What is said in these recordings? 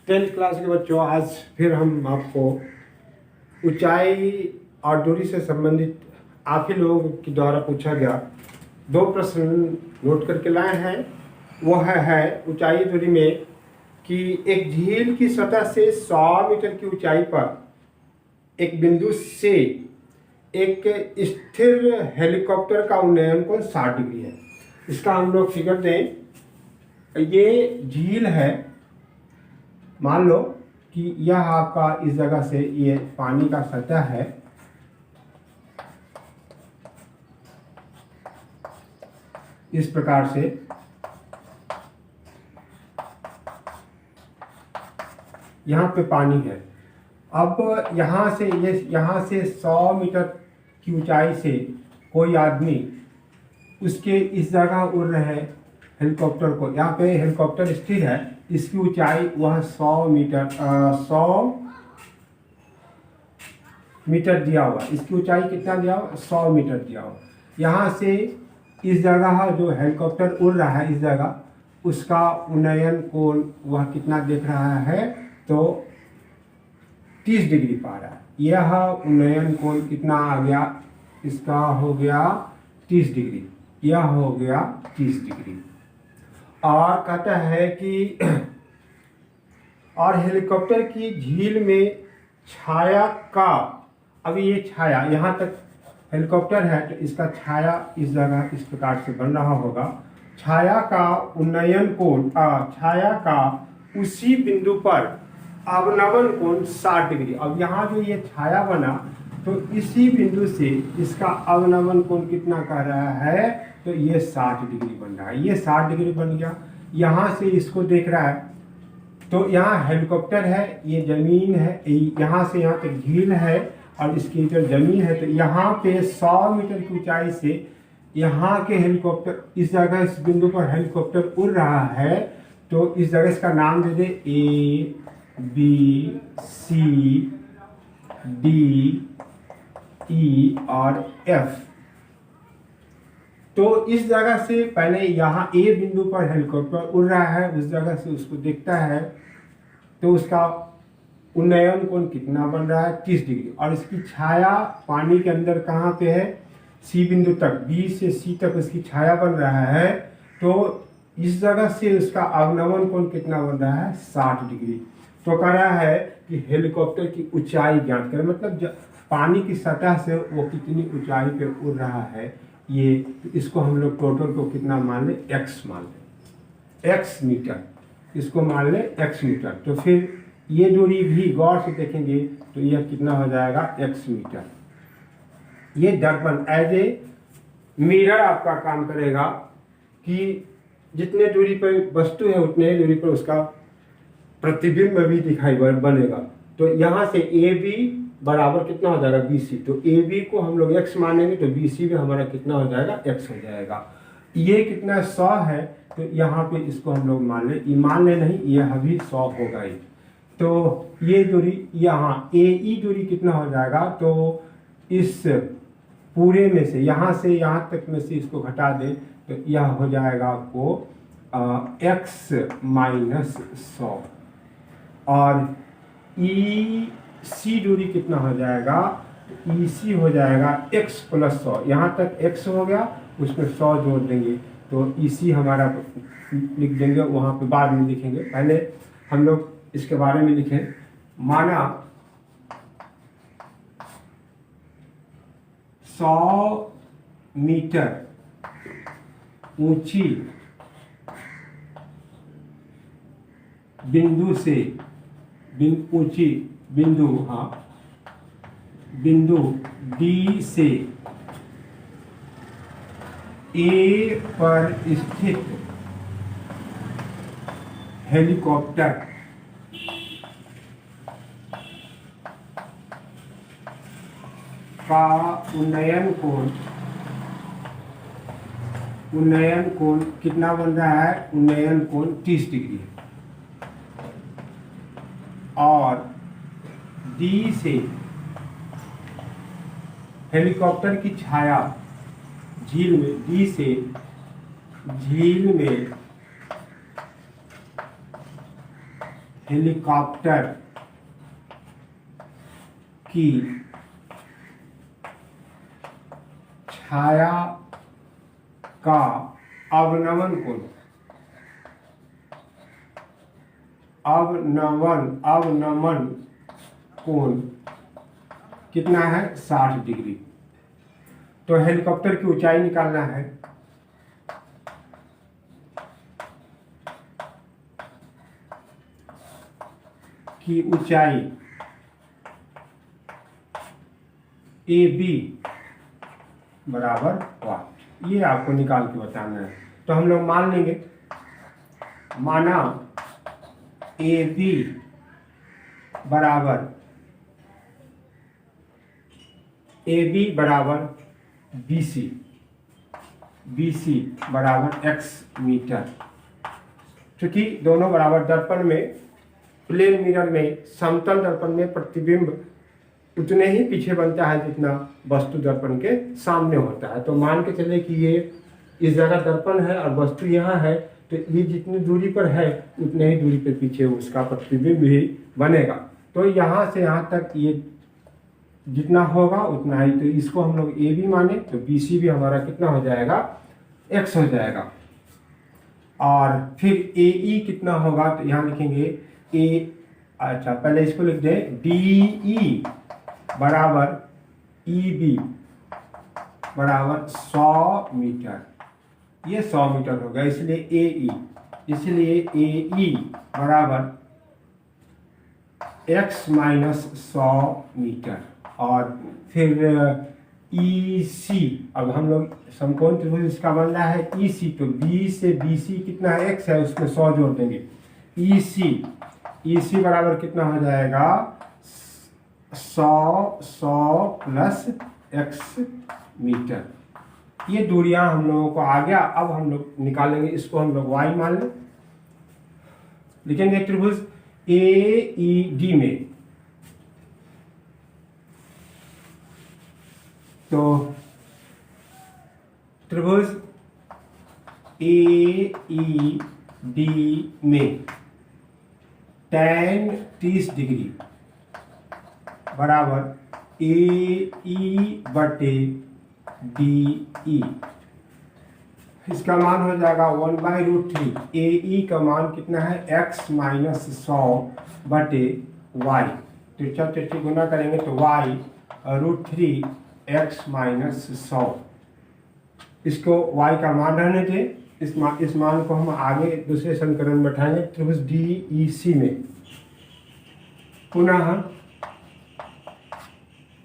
10th class के बच्चों, आज फिर हम आपको ऊंचाई और दूरी से संबंधित आप ही लोगों के द्वारा पूछा गया 2 प्रश्न नोट करके लाए हैं। वह है ऊंचाई दूरी में कि एक झील की सतह से 100 मीटर की ऊंचाई पर एक बिंदु से एक स्थिर हेलीकॉप्टर का उन्नयन कोण 60 डिग्री है। इसका हम लोग फिगर दें। ये झील है, मान लो कि यह आपका इस जगह से ये पानी का सतह है, इस प्रकार से यहाँ पे पानी है। अब यहाँ से 100 मीटर की ऊंचाई से कोई आदमी उसके इस जगह उड़ रहे हेलीकॉप्टर को, यहाँ पे हेलीकॉप्टर स्थिर है, इसकी ऊंचाई वह 100 मीटर दिया हुआ। इसकी ऊंचाई कितना दिया हुआ? 100 मीटर दिया हुआ। यहाँ से इस जगह जो हेलीकॉप्टर उड़ रहा है, इस जगह उसका उन्नयन कोण वह कितना देख रहा है? तो 30 डिग्री पा रहा है। यह उन्नयन कोण कितना आ गया? इसका हो गया 30 डिग्री, यह हो गया 30 डिग्री। और कहता है कि और हेलीकॉप्टर की झील में छाया का, अभी ये छाया यहाँ तक हेलीकॉप्टर है तो इसका छाया इस जगह इस प्रकार से बन रहा होगा। छाया का उन्नयन कोण, छाया का उसी बिंदु पर अवनमन कोण 60 डिग्री। अब यहाँ जो ये छाया बना तो इसी बिंदु से इसका अवनमन कोण कितना कर रहा है? तो ये 60 डिग्री बन रहा है। ये 60 डिग्री बन गया। यहाँ से इसको देख रहा है तो यहाँ हेलीकॉप्टर है, ये जमीन है, यहाँ से यहाँ तक झील है और इसके इधर जमीन है। तो यहाँ पे 100 मीटर की ऊंचाई से यहाँ के हेलीकॉप्टर इस जगह इस बिंदु पर हेलीकॉप्टर उड़ रहा है। तो इस जगह इसका नाम दे दे A, B, C, D, E और F। तो इस जगह से पहले यहाँ A बिंदु पर हेलीकॉप्टर उड़ रहा है, उस जगह से उसको देखता है तो उसका उन्नयन कोण कितना बन रहा है? 30 डिग्री। और इसकी छाया पानी के अंदर कहाँ पे है? C बिंदु तक, B से C तक उसकी छाया बन रहा है। तो इस जगह से उसका अवनमन कोण कितना बन रहा है? 60 डिग्री। तो कह रहा है कि हेलीकॉप्टर की ऊंचाई ज्ञात करें, मतलब पानी की सतह से वो कितनी ऊंचाई पे उड़ रहा है। ये इसको हम लोग टोटल को कितना मान ले? x मान ले, x मीटर, इसको मान ले x मीटर। तो फिर ये दूरी भी गौर से देखेंगे तो यह कितना हो जाएगा? x meter. ये दर्पण एज ए मिरर आपका काम करेगा कि जितने दूरी पर वस्तु है उतने ही दूरी पर उसका प्रतिबिंब भी दिखाई बनेगा। तो यहाँ से AB बराबर कितना हो जाएगा? BC। तो AB को हम लोग x मानेंगे तो BC भी हमारा कितना हो जाएगा? x हो जाएगा। ये कितना 100 है तो यहाँ पे इसको हम लोग मान ले, ये मान ले नहीं, ये अभी 100 होगा ही। तो ये दूरी यहाँ AE दूरी कितना हो जाएगा? तो इस पूरे में से यहाँ तक में से इसको घटा दें तो यह हो जाएगा आपको x माइनस 100। और EC दूरी कितना हो जाएगा? EC हो जाएगा x प्लस 100। यहाँ तक x हो गया, उसमें 100 जोड़ देंगे तो EC हमारा लिख देंगे, वहाँ पे बाद में लिखेंगे। पहले हम लोग इसके बारे में लिखें। माना 100 मीटर ऊंची बिंदु से ऊंची बिंदु बिंदु D से A पर स्थित हेलीकॉप्टर का उन्नयन कोण कितना बन रहा है? उन्नयन कोण 30 डिग्री है। और D से हेलीकॉप्टर की छाया झील में, D से झील में हेलीकॉप्टर की छाया का अवनमन कोण कितना है 60 डिग्री। तो हेलीकॉप्टर की ऊंचाई निकालना है। की ऊंचाई AB बराबर वाट, ये आपको निकाल के बताना है। तो हम लोग मान लेंगे, माना AB बराबर BC बराबर x मीटर। क्योंकि दोनों बराबर दर्पण में, प्लेन मिरर में, समतल दर्पण में प्रतिबिंब उतने ही पीछे बनता है जितना वस्तु दर्पण के सामने होता है। तो मान के चले कि ये इस जगह दर्पण है और वस्तु यहाँ है, तो ये जितनी दूरी पर है उतने ही दूरी पर पीछे उसका प्रतिबिंब भी बनेगा। तो यहाँ से यहाँ तक ये जितना होगा उतना ही, तो इसको हम लोग ए भी माने तो BC भी हमारा कितना हो जाएगा, x हो जाएगा। और फिर AE कितना होगा, तो यहाँ लिखेंगे अच्छा पहले इसको लिख दें, DE बराबर EB बराबर 100 मीटर, ये 100 मीटर होगा, इसलिए AE बराबर x माइनस 100 मीटर। और फिर EC, अब हम लोग समकोण त्रिभुज इसका बन रहा है EC, तो B से BC कितना है, x है, उसमें 100 जोड़ देंगे। EC बराबर कितना हो जाएगा, 100 प्लस x मीटर। ये दूरियां हम लोगों को आ गया। अब हम लोग निकालेंगे, इसको हम लोग y मान लें, लिखेंगे त्रिभुज AED में। तो त्रिभुज AED में tan 30 डिग्री बराबर AE बटे DE, इसका मान हो जाएगा 1/√3। AE का मान कितना है, x माइनस 100 बटे y, तिरछा तिरछी गुना करेंगे तो y √3 x माइनस 100। इसको y का मान रहने दें, इस मान को हम आगे दूसरे समीकरण में बैठाएंगे त्रिभुज DEC में। पुनः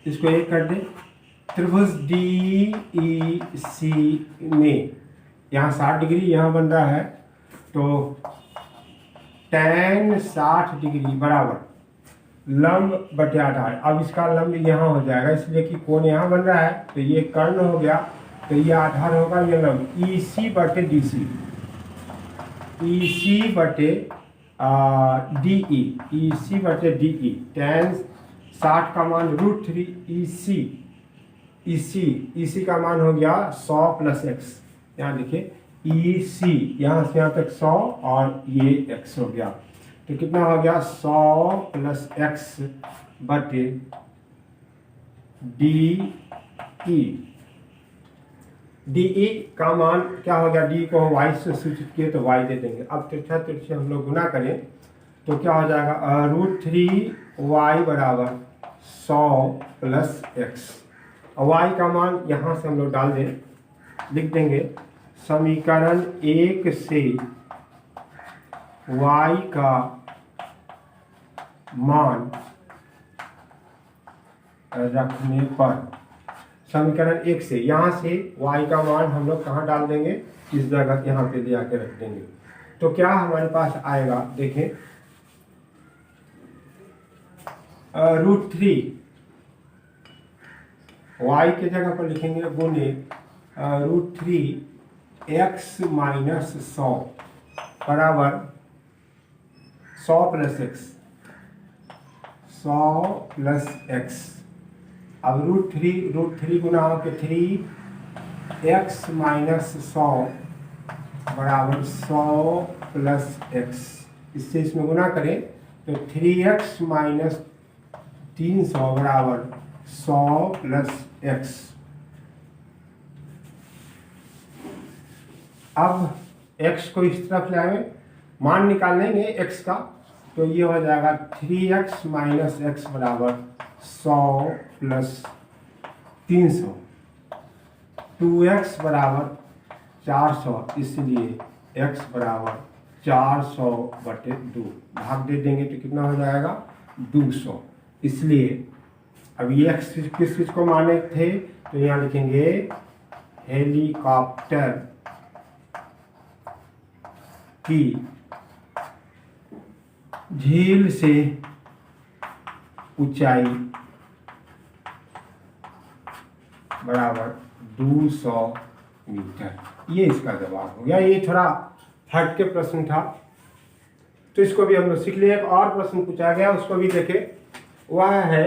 इसको एक कर दें, त्रिभुज DEC में यहाँ 60 डिग्री यहाँ बन रहा है, तो tan 60 डिग्री बराबर लंब बटे आधार। अब इसका लंब यहाँ हो जाएगा, इसलिए कि कोण यहाँ बन रहा है, तो ये कर्ण हो गया, तो ये आधार होगा, ये लंब EC बटे DC, EC बटे DE, EC बटे DE। tan 60 का मान √3 EC का मान हो गया 100 प्लस x, यहाँ देखिए EC यहाँ से यहाँ तक 100 और ये x हो गया, तो कितना हो गया 100 प्लस x बटे DE का मान क्या हो गया, D को y से सूचित किए तो y दे देंगे। अब तिरछा तिरछे हम लोग गुना करें तो क्या हो जाएगा, √3y बराबर 100 प्लस x। y का मान यहाँ से हम लोग डाल दें, लिख देंगे समीकरण 1 से y का मान रखने पर, समीकरण 1 से, यहाँ से y का मान हम लोग कहाँ डाल देंगे, इस जगह यहाँ पे ले आके रख देंगे। तो क्या हमारे पास आएगा, देखें √3 y के जगह पर लिखेंगे गुने √3 x माइनस 100 बराबर 100 प्लस x, 100 प्लस x। अब √3 गुना हो के 3x माइनस 100 बराबर 100 प्लस x, इससे इसमें गुना करें तो 3x माइनस 300 बराबर 100 प्लस x। अब x को इस तरफ ले आए, मान निकाल लेंगे x का, तो ये हो जाएगा 3x माइनस x बराबर 100 प्लस 300, 2x बराबर 400, इसलिए x बराबर 400/2 भाग दे देंगे तो कितना हो जाएगा 200। इसलिए अब ये x किस चीज को माने थे, तो यहाँ लिखेंगे हेलीकॉप्टर की झील से ऊंचाई बराबर 200 मीटर। ये इसका जवाब हो गया। ये थोड़ा हट के प्रश्न था, तो इसको भी हम लोग सीख लिए। एक और प्रश्न पूछा गया, उसको भी देखे। वह है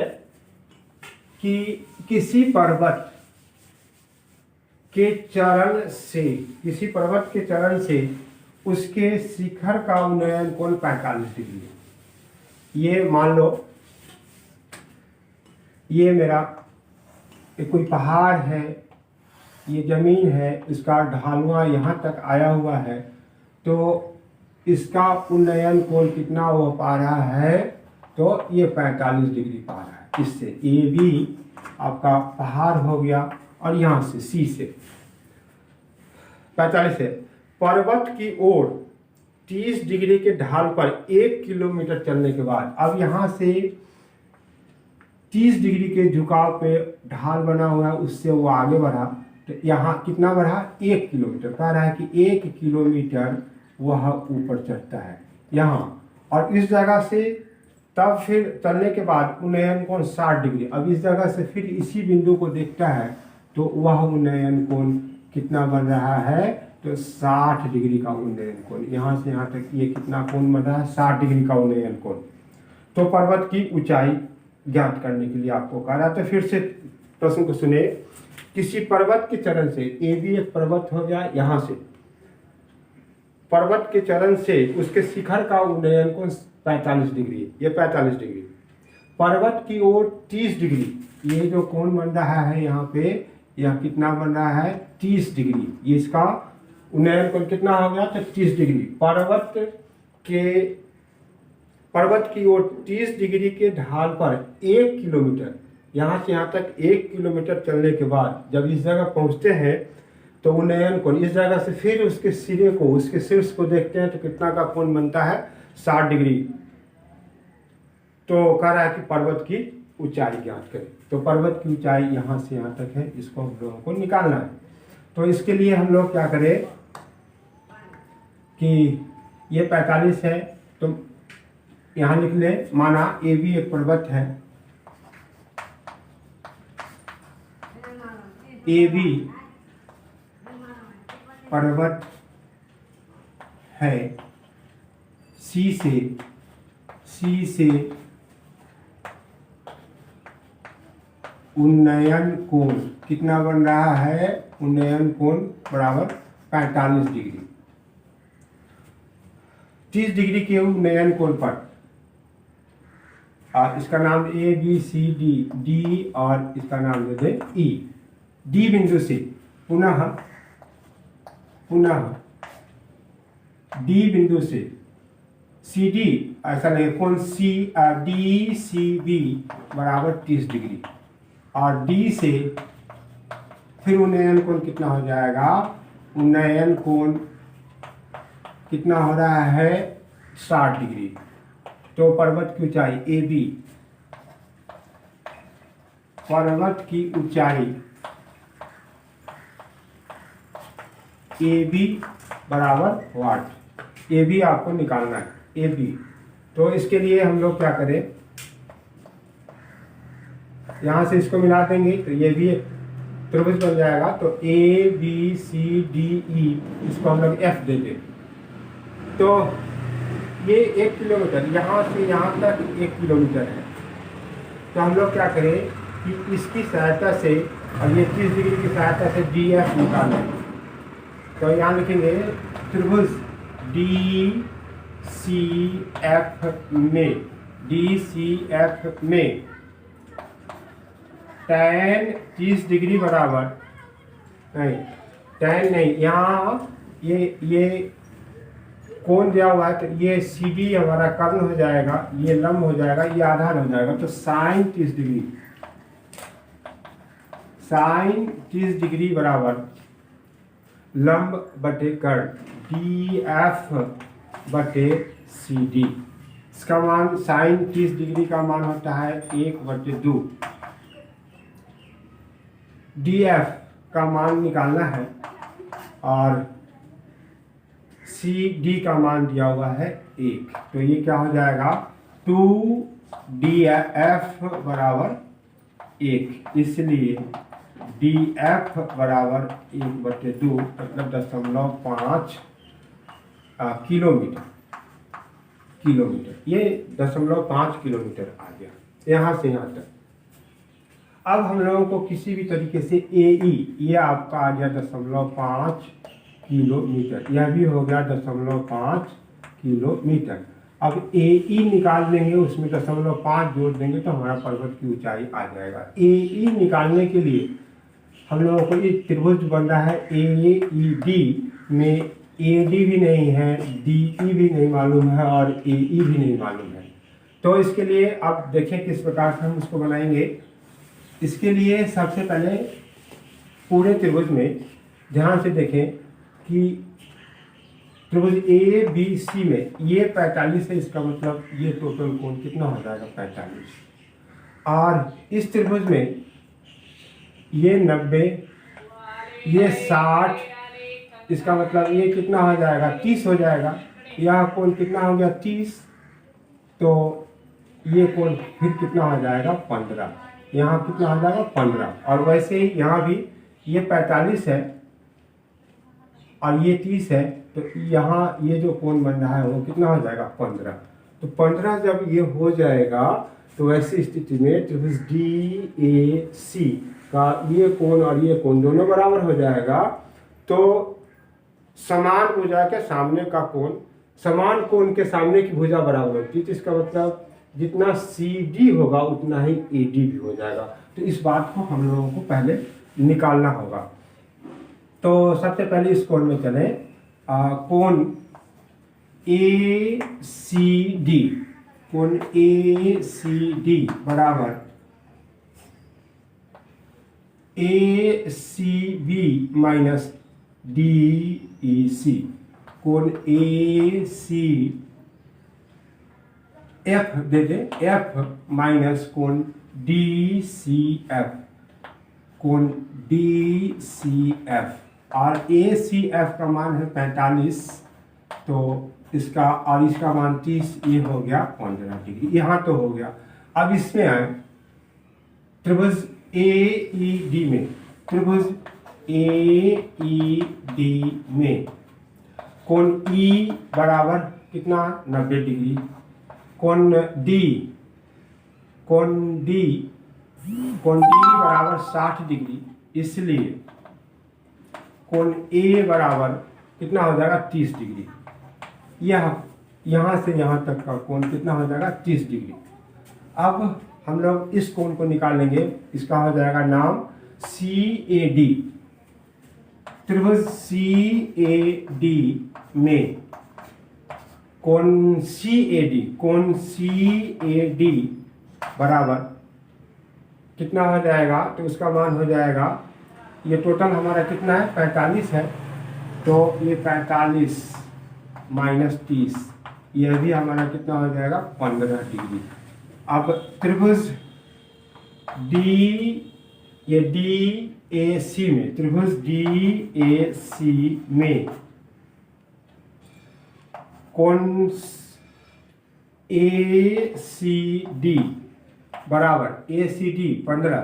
कि किसी पर्वत के चरण से उसके शिखर का उन्नयन कोण 45 डिग्री है। ये मान लो ये मेरा कोई पहाड़ है, ये जमीन है, इसका ढालुआ यहाँ तक आया हुआ है, तो इसका उन्नयन कोण कितना हो पा रहा है, तो ये 45 डिग्री पा रहा है। इससे ए बी आपका पहाड़ हो गया, और यहाँ से सी से 45 है। पर्वत की ओर 30 डिग्री के ढाल पर 1 किलोमीटर चलने के बाद, अब यहाँ से 30 डिग्री के झुकाव पे ढाल बना हुआ है, उससे वो आगे बढ़ा, तो यहाँ कितना बढ़ा 1 किलोमीटर। कह रहा है कि 1 किलोमीटर वह ऊपर चढ़ता है यहाँ, और इस जगह से तब फिर चलने के बाद उन्नयन कोण 60 डिग्री। अब इस जगह से फिर इसी बिंदु को देखता है, तो वह उन्नयन कोण कितना बन रहा है, तो 60 डिग्री का उन्नयन कोण। यहाँ से यहाँ तक ये कितना कोण बन रहा है, 60 डिग्री का उन्नयन कोण। तो पर्वत की ऊंचाई ज्ञात करने के लिए आपको कह रहा है। तो फिर से प्रश्न को सुने। किसी पर्वत के चरण से, ए बी एक पर्वत हो गया, यहाँ से पर्वत के चरण से उसके शिखर का उन्नयन कोण 45 डिग्री, ये 45 डिग्री। पर्वत की ओर 30 डिग्री, ये जो कोण बन रहा है यहाँ पे, यह कितना बन रहा है 30 डिग्री। ये इसका उन्नयन कोण कितना हो गया, तो 30 डिग्री। पर्वत की ओर 30 डिग्री के ढाल पर 1 किलोमीटर, यहाँ से यहाँ तक 1 किलोमीटर चलने के बाद जब इस जगह पहुँचते हैं, तो उन्नयन कोण इस जगह से फिर उसके सिरे को, उसके शीर्ष को देखते हैं, तो कितना का कोण बनता है 60 डिग्री। तो कह रहा है कि पर्वत की ऊंचाई ज्ञात करें। तो पर्वत की ऊंचाई यहाँ से यहाँ तक है, इसको हम लोगों को निकालना है। तो इसके लिए हम लोग क्या करें कि ये 45 है, तो यहाँ लिख ले, माना ए बी एक पर्वत है, ए बी पर्वत है, सी से उन्नयन कोण कितना बन रहा है, उन्नयन कोण बराबर 45 डिग्री। 30 डिग्री के उन्नयन कोण पर इसका नाम ए बी सी डी और इसका नाम दे दे ई। डी बिंदु से पुनः डी बिंदु से सी डी, ऐसा नहीं, कोण सी डी सी बी बराबर 30 डिग्री, और डी से फिर उन्नयन कोण कितना हो जाएगा, उन्नयन कोण कितना हो रहा है 60 डिग्री। तो पर्वत की ऊंचाई ए बी, पर्वत की ऊंचाई ए बी बराबर वाट, ए बी आपको निकालना है, ए बी। तो इसके लिए हम लोग क्या करें, यहाँ से इसको मिला देंगे, तो ये भी त्रिभुज बन जाएगा। तो A B C D E, इसको हम लोग एफ दे दें। तो ये 1 किलोमीटर, यहाँ से यहाँ तक 1 किलोमीटर है। तो हम लोग क्या करें कि इसकी सहायता से, और ये 30 डिग्री की सहायता से डी एफ निकालें। तो यहाँ लिखेंगे त्रिभुज डी DCF में tan 30 डिग्री बराबर नहीं, tan नहीं, यहाँ ये कोण दिया हुआ है, तो ये CD हमारा कर्ण हो जाएगा, ये लंब हो जाएगा, ये आधार हो जाएगा, तो sin 30 डिग्री, sin 30 डिग्री बराबर लंब बटे कर्ण DF बटे CD। इसका मान sin 30 डिग्री का मान होता है 1/2। DF का मान निकालना है और CD का मान दिया हुआ है 1, तो ये क्या हो जाएगा 2DF बराबर 1, इसलिए DF बराबर 1/2 मतलब 0.5 किलोमीटर, ये 0.5 किलोमीटर आ गया यहाँ से यहाँ तक। अब हम लोगों को किसी भी तरीके से AE, ये आपका आ गया 0.5 किलोमीटर, यह भी हो गया 0.5 किलोमीटर। अब AE निकाल लेंगे, उसमें 0.5 जोड़ देंगे तो हमारा पर्वत की ऊंचाई आ जाएगा। AE निकालने के लिए हम लोगों को एक त्रिभुज बन रहा है AED में AD भी नहीं है, DE भी नहीं मालूम है और AE भी नहीं मालूम है। तो इसके लिए अब देखें किस प्रकार से हम उसको बनाएंगे। इसके लिए सबसे पहले पूरे त्रिभुज में ध्यान से देखें कि त्रिभुज ABC में ये 45 है, इसका मतलब ये टोटल कोण कितना हो जाएगा 45, और इस त्रिभुज में ये 90, ये 60, इसका मतलब ये कितना हो जाएगा 30 हो जाएगा। यह कोण कितना हो गया 30, तो ये कोण फिर कितना हो जाएगा 15, यहाँ कितना हो जाएगा 15, और वैसे ही यहाँ भी ये 45 है और ये 30 है, तो यहाँ ये जो कोण बन रहा है वो कितना हो जाएगा 15। तो 15 जब ये हो जाएगा तो वैसी स्थिति में त्रिभुज DAC का ये कोण और ये कोण दोनों बराबर हो जाएगा। तो समान भुजा के सामने का कोण, समान कोण के सामने की भुजा बराबर होती है, तो इसका मतलब जितना CD होगा उतना ही AD भी हो जाएगा। तो इस बात को हम लोगों को पहले निकालना होगा। तो सबसे पहले इस कोण में चले, कोण ACD, कोण ACD बराबर ACB माइनस DEC, कोण ACF दे दे F माइनस कोण DCF, कोण DCF, और ACF का मान है 45, तो इसका और इसका मान 30, ये हो गया 15 डिग्री, यहाँ तो हो गया। अब इसमें आए त्रिभुज AED में, त्रिभुज AED में कोण E बराबर कितना 90 डिग्री, कोण D बराबर 60 डिग्री, इसलिए कोण A बराबर कितना हो जाएगा 30 डिग्री। यह यहाँ से यहाँ तक का कोण कितना हो जाएगा 30 डिग्री। अब हम लोग इस कोण को निकालेंगे, इसका हो जाएगा नाम CAD। त्रिभुज CAD में कोण CAD बराबर कितना हो जाएगा, तो उसका मान हो जाएगा, ये टोटल हमारा कितना है 45 है, तो ये 45 माइनस 30, यह भी हमारा कितना हो जाएगा 15 डिग्री। अब त्रिभुज DAC में, त्रिभुज DAC में कोण ACD बराबर ACD 15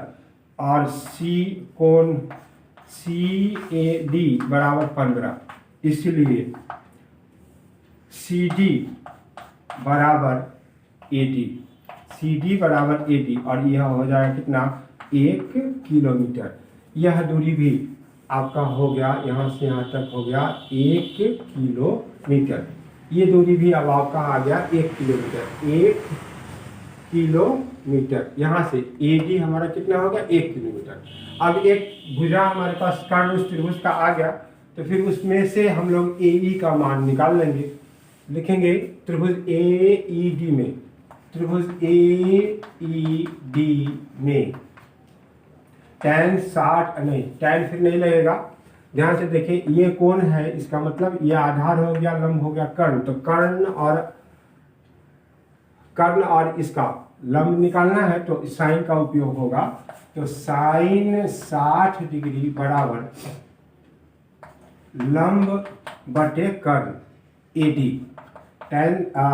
और कोण CAD बराबर 15, इसलिए CD बराबर AD, और यह हो जाएगा कितना 1 किलोमीटर। यह दूरी भी आपका हो गया, यहाँ से यहाँ तक हो गया 1 किलोमीटर। ये दूरी भी अब आपका आ गया 1 किलोमीटर। 1 किलोमीटर यहाँ से AD हमारा कितना हो गया 1 किलोमीटर। अब एक भुजा हमारे पास कर्ण उस त्रिभुज का आ गया, तो फिर उसमें से हम लोग AE का मान निकाल लेंगे। लिखेंगे त्रिभुज AED में, त्रिभुज AED में tan 60 नहीं, tan फिर नहीं लगेगा। ध्यान से देखें, ये कोण है, इसका मतलब ये आधार हो गया, लंब हो गया कर्ण। तो कर्ण और इसका लंब निकालना है तो साइन का उपयोग होगा। तो साइन 60 डिग्री बराबर लंब बटे कर्ण AD।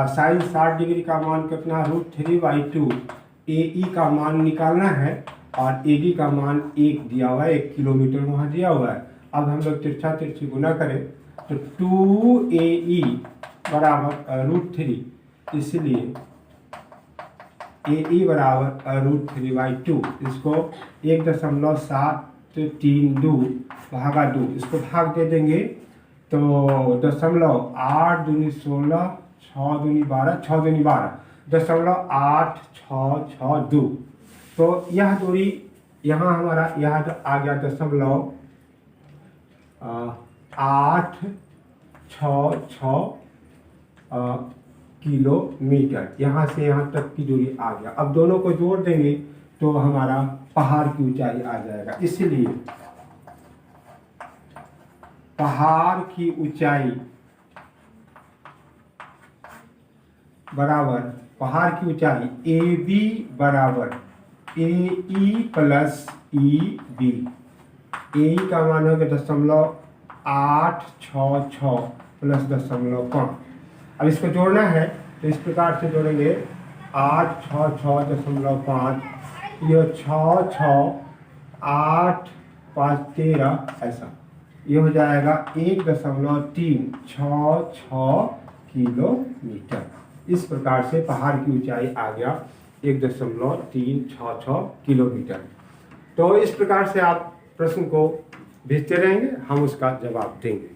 साइन 60 डिग्री का मान कितना, √3/2। AE का मान निकालना है और AD का मान 1 दिया हुआ है, 1 किलोमीटर वहाँ दिया हुआ है। अब हम लोग तिरछा तिरछी गुना करें तो 2AE बराबर √3, इसलिए AE बराबर √3/2। इसको 1.732 भागा 2, इसको भाग दे देंगे तो 0.8 दूनी 16, 6 दूनी 12, 6 दूनी 12, 0.8662। तो यह दूरी यहाँ हमारा यह आ गया 0.866 किलोमीटर। यहाँ से यहाँ तक की दूरी आ गया। अब दोनों को जोड़ देंगे तो हमारा पहाड़ की ऊंचाई आ जाएगा। इसलिए पहाड़ की ऊंचाई बराबर, पहाड़ की ऊंचाई AB बराबर AE प्लस EB। AE का मान हो गया 0.866 प्लस 0.5। अब इसको जोड़ना है तो इस प्रकार से जोड़ेंगे 866.5, ये 668 ऐसा, ये हो जाएगा 1.366 किलोमीटर। इस प्रकार से पहाड़ की ऊंचाई आ गया 1.366 किलोमीटर। तो इस प्रकार से आप प्रश्न को भेजते रहेंगे, हम उसका जवाब देंगे।